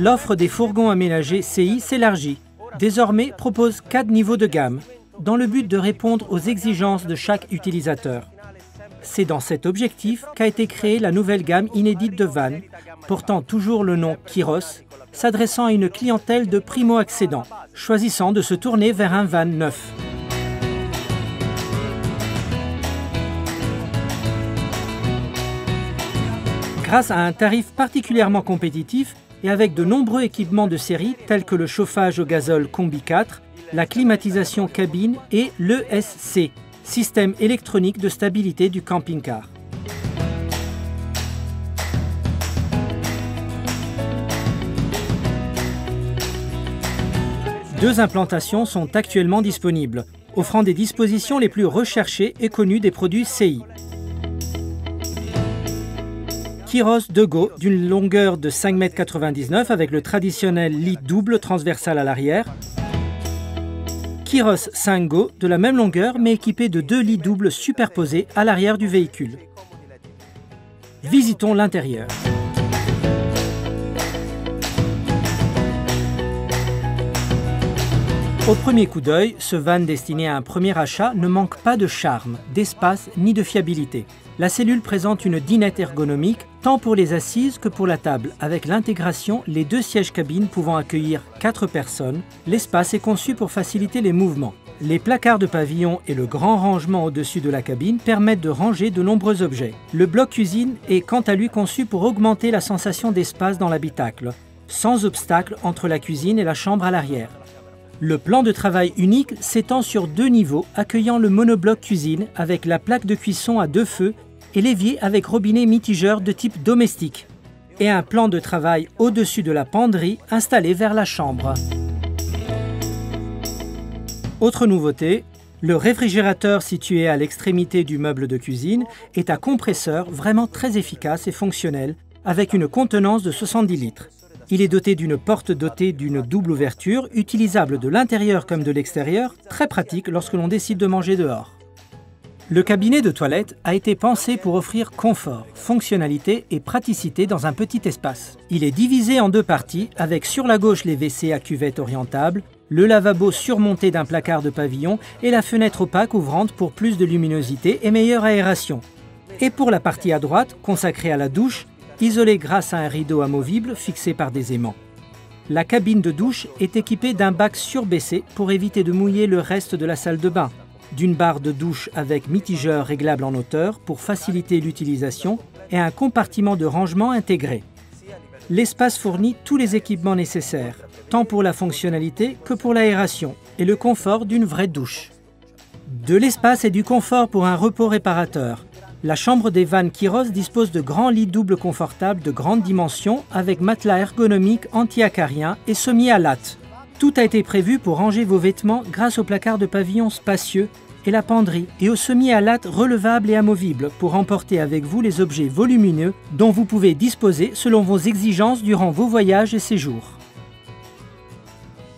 l'offre des fourgons aménagés CI s'élargit. Désormais, propose 4 niveaux de gamme, dans le but de répondre aux exigences de chaque utilisateur. C'est dans cet objectif qu'a été créée la nouvelle gamme inédite de vannes, portant toujours le nom Kiros, s'adressant à une clientèle de primo-accédants, choisissant de se tourner vers un van neuf. Grâce à un tarif particulièrement compétitif et avec de nombreux équipements de série tels que le chauffage au gazole Combi 4, la climatisation cabine et l'ESC, système électronique de stabilité du camping-car. Deux implantations sont actuellement disponibles, offrant des dispositions les plus recherchées et connues des produits CI. Kiros 2Go d'une longueur de 5,99 m avec le traditionnel lit double transversal à l'arrière. Kiros 5Go de la même longueur mais équipé de 2 lits doubles superposés à l'arrière du véhicule. Visitons l'intérieur. Au premier coup d'œil, ce van destiné à un premier achat ne manque pas de charme, d'espace ni de fiabilité. La cellule présente une dinette ergonomique, tant pour les assises que pour la table. Avec l'intégration, les 2 sièges cabines pouvant accueillir 4 personnes, l'espace est conçu pour faciliter les mouvements. Les placards de pavillon et le grand rangement au-dessus de la cabine permettent de ranger de nombreux objets. Le bloc cuisine est quant à lui conçu pour augmenter la sensation d'espace dans l'habitacle, sans obstacle entre la cuisine et la chambre à l'arrière. Le plan de travail unique s'étend sur 2 niveaux, accueillant le monobloc cuisine avec la plaque de cuisson à 2 feux et l'évier avec robinet mitigeur de type domestique, et un plan de travail au-dessus de la penderie installé vers la chambre. Autre nouveauté, le réfrigérateur situé à l'extrémité du meuble de cuisine est à compresseur vraiment très efficace et fonctionnel, avec une contenance de 70 litres. Il est doté d'une porte dotée d'une double ouverture, utilisable de l'intérieur comme de l'extérieur, très pratique lorsque l'on décide de manger dehors. Le cabinet de toilette a été pensé pour offrir confort, fonctionnalité et praticité dans un petit espace. Il est divisé en 2 parties, avec sur la gauche les WC à cuvette orientable, le lavabo surmonté d'un placard de pavillon et la fenêtre opaque ouvrante pour plus de luminosité et meilleure aération. Et pour la partie à droite, consacrée à la douche, isolée grâce à un rideau amovible fixé par des aimants. La cabine de douche est équipée d'un bac surbaissé pour éviter de mouiller le reste de la salle de bain, d'une barre de douche avec mitigeur réglable en hauteur pour faciliter l'utilisation et un compartiment de rangement intégré. L'espace fournit tous les équipements nécessaires, tant pour la fonctionnalité que pour l'aération et le confort d'une vraie douche. De l'espace et du confort pour un repos réparateur. La chambre des vannes Kiros dispose de grands lits doubles confortables de grande dimension avec matelas ergonomiques anti-acariens et semi à latte. Tout a été prévu pour ranger vos vêtements grâce au placard de pavillon spacieux et la penderie et au semi à latte relevable et amovible pour emporter avec vous les objets volumineux dont vous pouvez disposer selon vos exigences durant vos voyages et séjours.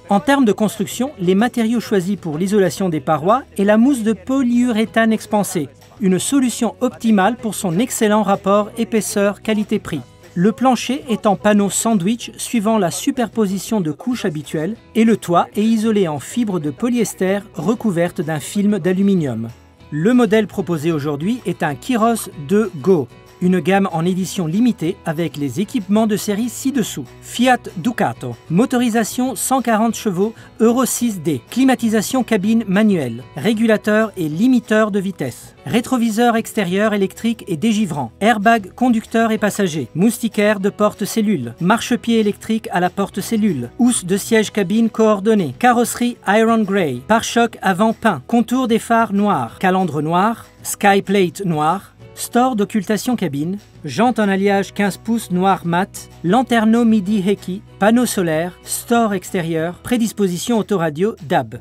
En termes de construction, les matériaux choisis pour l'isolation des parois est la mousse de polyuréthane expansée, une solution optimale pour son excellent rapport épaisseur-qualité-prix. Le plancher est en panneau sandwich suivant la superposition de couches habituelles et le toit est isolé en fibre de polyester recouverte d'un film d'aluminium. Le modèle proposé aujourd'hui est un Kiros 2Go, une gamme en édition limitée avec les équipements de série ci-dessous. Fiat Ducato, motorisation 140 chevaux, Euro 6D, climatisation cabine manuelle, régulateur et limiteur de vitesse, rétroviseur extérieur électrique et dégivrant, airbag conducteur et passager, moustiquaire de porte-cellule, marchepied électrique à la porte-cellule, housse de siège cabine coordonnée, carrosserie Iron Grey, pare-choc avant peint, contour des phares noirs, calandre noir, skyplate noir, store d'occultation cabine, jante en alliage 15 pouces noir mat, lanterneau midi Heki, panneau solaire, store extérieur, prédisposition autoradio DAB.